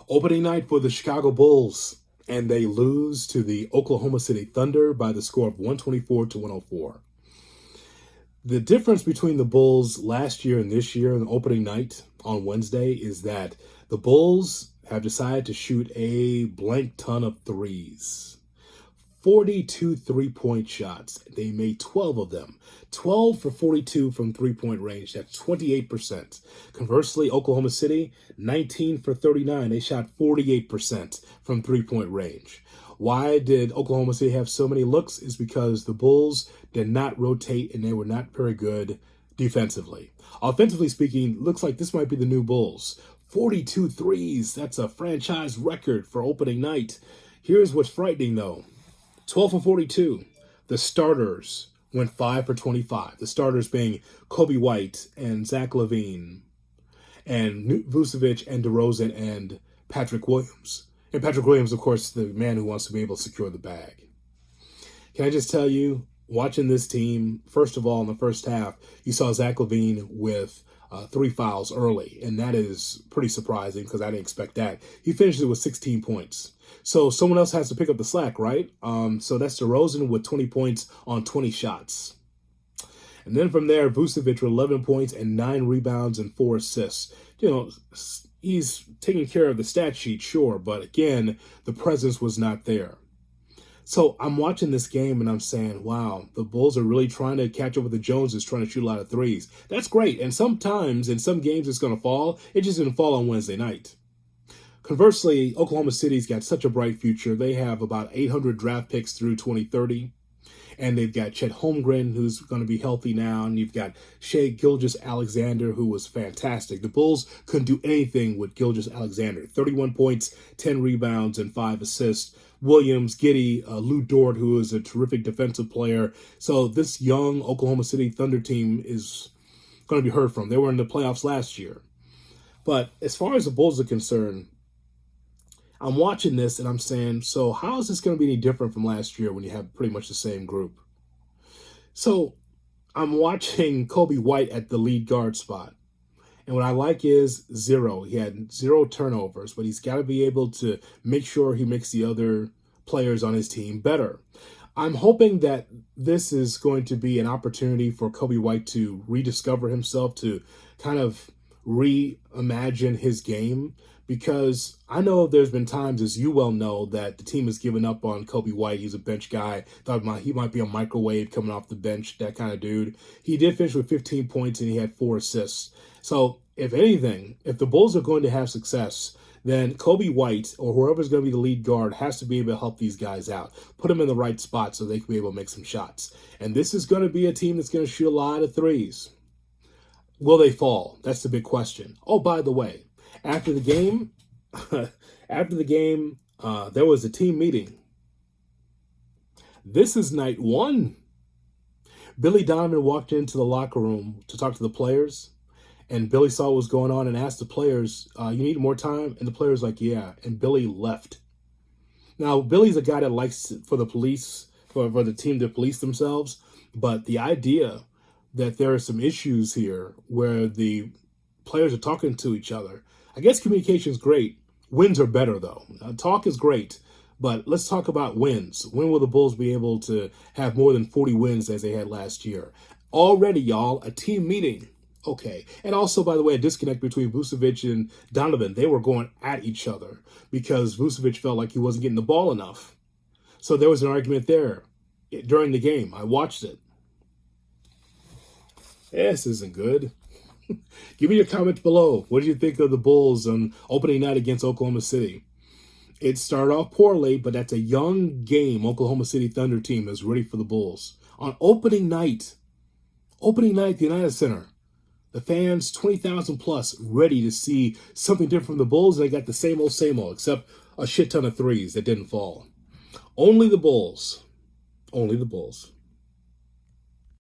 Opening night for the Chicago Bulls, and they lose to the Oklahoma City Thunder by the score of 124 to 104. The difference between the Bulls last year and this year on the opening night on Wednesday is that the Bulls have decided to shoot a blank ton of threes. 42 three-point shots. They made 12 of them. 12 for 42 from three-point range. That's 28%. Conversely, Oklahoma City, 19 for 39. They shot 48% from three-point range. Why did Oklahoma City have so many looks? Is because the Bulls did not rotate and they were not very good defensively. Offensively speaking, looks like this might be the new Bulls. 42 threes. That's a franchise record for opening night. Here's what's frightening, though. 12 for 42. The starters went 5 for 25. The starters being Coby White and Zach LaVine and Vucevic and DeRozan and Patrick Williams. And Patrick Williams, of course, the man who wants to be able to secure the bag. Can I just tell you, watching this team, first of all, in the first half, you saw Zach LaVine with 3 fouls early, and that is pretty surprising because I didn't expect that. He finished it with 16 points. So someone else has to pick up the slack, right? So that's DeRozan with 20 points on 20 shots. And then from there, Vucevic with 11 points and 9 rebounds and 4 assists. You know, he's taking care of the stat sheet, sure, but again, the presence was not there. So I'm watching this game and I'm saying, wow, the Bulls are really trying to catch up with the Joneses, trying to shoot a lot of threes. That's great. And sometimes in some games it's going to fall. It just didn't fall on Wednesday night. Conversely, Oklahoma City's got such a bright future. They have about 800 draft picks through 2030. And they've got Chet Holmgren, who's going to be healthy now. And you've got Shai Gilgeous-Alexander, who was fantastic. The Bulls couldn't do anything with Gilgeous-Alexander. 31 points, 10 rebounds, and 5 assists. Williams, Giddey, Lou Dort, who is a terrific defensive player. So this young Oklahoma City Thunder team is going to be heard from. They were in the playoffs last year. But as far as the Bulls are concerned, I'm watching this and I'm saying, so how is this going to be any different from last year when you have pretty much the same group? So I'm watching Coby White at the lead guard spot. And what I like is 0. He had 0 turnovers, but he's got to be able to make sure he makes the other players on his team better. I'm hoping that this is going to be an opportunity for Coby White to rediscover himself, to kind of reimagine his game, because I know there's been times, as you well know, that the team has given up on Coby White. He's a bench guy. Thought he might be a microwave coming off the bench, that kind of dude. He did finish with 15 points and he had 4 assists. So if anything, if the Bulls are going to have success, then Coby White or whoever's going to be the lead guard has to be able to help these guys out. Put them in the right spot so they can be able to make some shots. And this is going to be a team that's going to shoot a lot of threes. Will they fall? That's the big question. Oh, by the way, after the game, there was a team meeting. This is night 1. Billy Donovan walked into the locker room to talk to the players, and Billy saw what was going on and asked the players, you need more time? And the players like, yeah. And Billy left. Now, Billy's a guy that likes for the police, for the team to police themselves, but the idea that there are some issues here where the players are talking to each other. I guess communication is great. Wins are better, though. Talk is great, but let's talk about wins. When will the Bulls be able to have more than 40 wins as they had last year? Already, y'all, a team meeting. Okay. And also, by the way, a disconnect between Vucevic and Donovan. They were going at each other because Vucevic felt like he wasn't getting the ball enough. So there was an argument there during the game. I watched it. This isn't good. Give me your comments below. What do you think of the Bulls on opening night against Oklahoma City? It started off poorly, but that's a young game Oklahoma City Thunder team is ready for the Bulls. On opening night at the United Center, the fans, 20,000 plus, ready to see something different from the Bulls. And they got the same old, except a shit ton of threes that didn't fall. Only the Bulls. Only the Bulls.